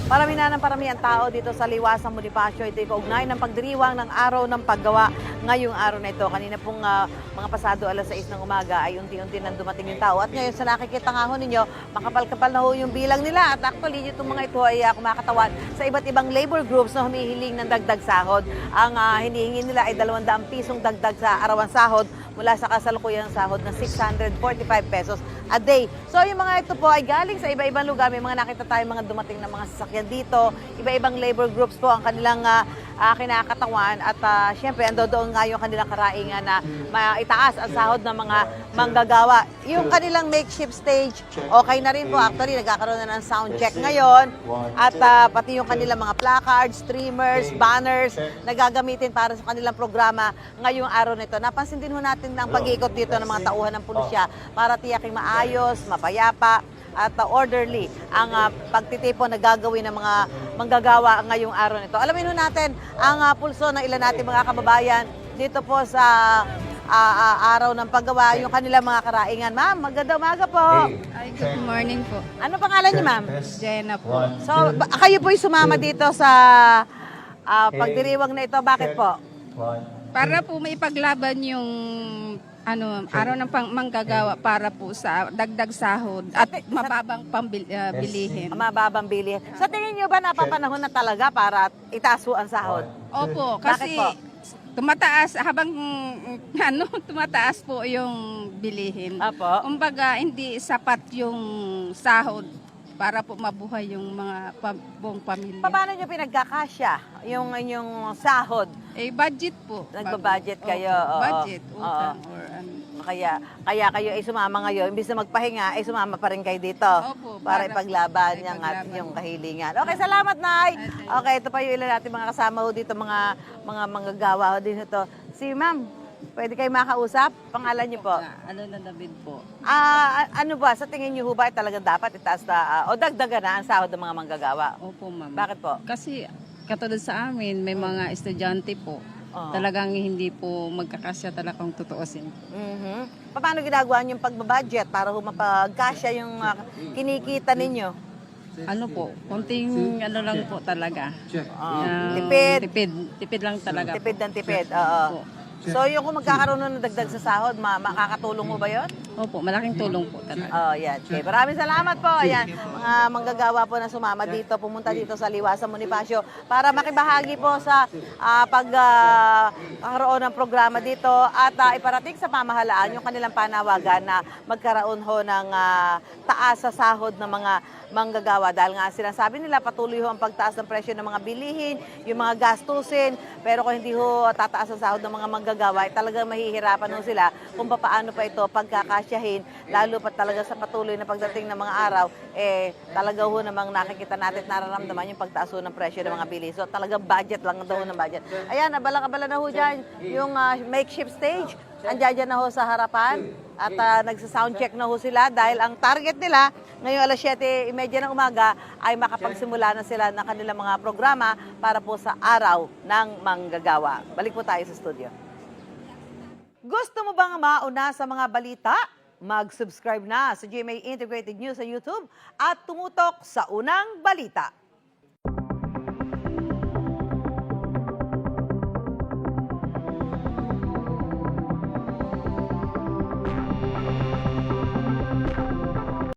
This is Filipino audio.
Parami na ng parami ang tao dito sa Liwasang Bonifacio. Ito ay kaugnay ng pagdiriwang ng araw ng paggawa ngayong araw na ito. Kanina pong mga pasado alas 6 ng umaga ay unti-unti nang dumating yung tao. At ngayon sa nakikita nga ho ninyo, makapal-kapal na ho yung bilang nila. At actually, itong mga ito ay kumakatawan sa iba't ibang labor groups na humihiling ng dagdag sahod. Ang hinihingi nila ay 200 pisong dagdag sa arawan sahod mula sa kasalukuyang sahod na 645 pesos a day. So yung mga ito po ay galing sa iba-ibang lugar. May mga nakita tayo mga dumating na mga sasakyan dito. Iba-ibang labor groups po ang kanilang kinakatawan. At syempre, ando doon nga yung kanilang karaingan na maitaas ang sahod ng mga manggagawa. Yung kanilang makeshift stage, okay na rin po. Actually, nagkakaroon na ng sound check ngayon. At pati yung kanilang mga placards, streamers, banners na gagamitin para sa kanilang programa ngayong araw nito. Napansin din ho natin ang pag-iikot dito ng mga tauhan ng pulisya para tiyaking maayos, mapayapa, at orderly ang pagtitipon na gagawin ng mga manggagawa ngayong araw nito. Alamin ho natin ang pulso ng ilan natin mga kababayan dito po sa araw ng paggawa, yung kanilang mga karaingan. Ma'am, magandang umaga po. Ay, good morning po. Ano pangalan niyo, ma'am? Jenna po. So, kayo po'y sumama dito sa pagdiriwang na ito. Bakit po? Para po may paglaban yung araw ng manggagawa para po sa dagdag sahod at mababang bilihin. Mababang bilihin. Sa tingin niyo ba napapanahon na talaga para itaas ho ang sahod? Opo, Bakit kasi po? tumataas habang tumataas po yung bilihin. Apo. Kumbaga hindi sapat yung sahod para po mabuhay yung mga buong pamilya. Paano niyo pinagkakasya yung inyong sahod? Budget po. Nagba-budget kayo, Opo, oo. budget, utang or ano. Kaya kayo ay sumama ngayon, imbis na magpahinga, ay sumama pa rin kayo dito Opo, para ipaglaban yung kahilingan. Okay, salamat, Nay. Okay, ito pa yung ilan natin mga kasama ho dito, mga manggagawa ho din ito. Si Ma'am, pwede kayo makausap? Pangalan niyo po? Ano na David po? Ano ba, sa tingin niyo ho ba talagang dapat itaas na, o dagdagan na ang sahod ng mga manggagawa? Opo, ma'am. Bakit po? Kasi katulad sa amin, may mga estudyante po. Oo. Talagang hindi po magkakasya talagang tutuusin. Mhm. Paano ginagawa niyo yung pagbabudget para ho mapagkasya yung kinikita ninyo? Ano po, konting ano lang po talaga. Tipid. Tipid lang talaga Tipid po. ng tipid, oo. Opo. So yung kung magkakaroon ng dagdag sa sahod, makakatulong mo ba yun? Opo, malaking tulong po talaga. Oh, yan. Okay. Maraming salamat po. Ayan, mga manggagawa po na sumama dito, pumunta dito sa Liwasang Bonifacio para makibahagi po sa pagkaroon ng programa dito at iparating sa pamahalaan yung kanilang panawagan na magkaroon ho ng taas sa sahod ng mga manggagawa dahil nga sinasabi nila patuloy ho ang pagtaas ng presyo ng mga bilihin, yung mga gastusin, pero kung hindi ho tataas ang sahod ng mga manggagawa, talagang mahihirapan ho sila kung paano pa ito pagkakasyahin, lalo pa talaga sa patuloy na pagdating ng mga araw, talaga ho namang nakikita natin at nararamdaman yung pagtaas ho ng presyo ng mga bilihin. So talagang budget lang daw ng budget. Ayan, abalang-abala na ho dyan yung makeshift stage. Andiyan na ho sa harapan at nagsa-sound check na ho sila dahil ang target nila ngayong alas 7:30 ng umaga ay makapagsimula na sila ng kanilang mga programa para po sa araw ng manggagawa. Balik po tayo sa studio. Gusto mo bang mauna sa mga balita? Mag-subscribe na sa GMA Integrated News sa YouTube at tumutok sa unang balita.